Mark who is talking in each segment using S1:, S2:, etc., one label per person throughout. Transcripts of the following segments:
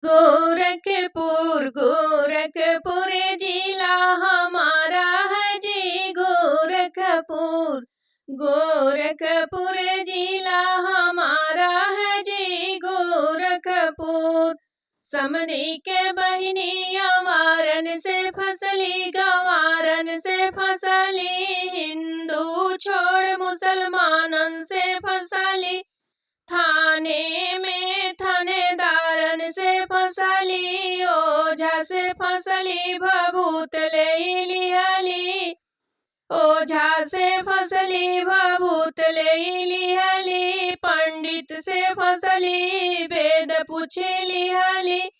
S1: गोरखपुर गोरखपुर जिला हमारा है जी। गोरखपुर गोरखपुर जिला हमारा है जी। गोरखपुर समधी के बहिनी अवारन से फसली, गवारन से फसली, हिंदू छोड़ मुसलमानन से फसली, थाने में थानेदारन से फसली, ओझा से फसली, भभूत ले लिहली, ओझा से फसली, भभूत ले लिहली, पंडित से फसली, वेद पूछे लिहली,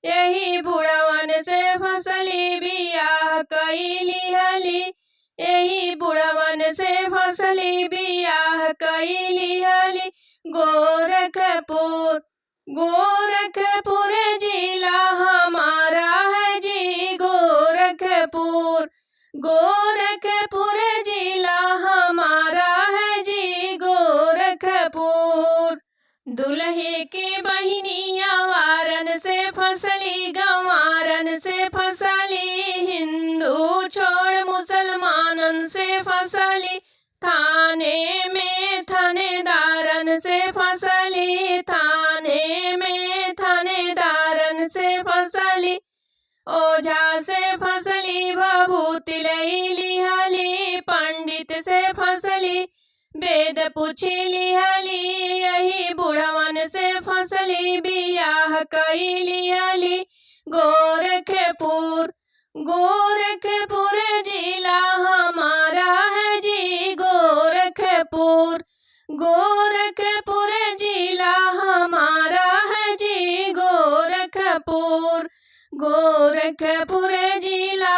S1: यही बुढ़वन से फसली, बियाह कई लिहली, यही बुढ़वन से फसली, बियाह कई लिहली। गोरखपुर गोरखपुर जिला हमारा है जी। गोरखपुर गोरखपुर जिला हमारा है जी। गोरखपुर दुल्हे के बहिनी अवारन से फसली, गंवारन से फसली, हिंदू छोड़ मुसलमानन से फसली, थाने में थानेदारन से फसली, थाने में थानेदारन से फसली, ओझा से फसली, भभूत ले लिहली, पंडित से फसली, वेद पूछी लिहली, यही बुढ़वन से फसली, बियाह कई लिहली। गोरखपुर गोरखपुर जिला हमारा है जी। गोरखपुर गोरखपुर जिला हमारा है जी। गोरखपुर गोरखपुर जिला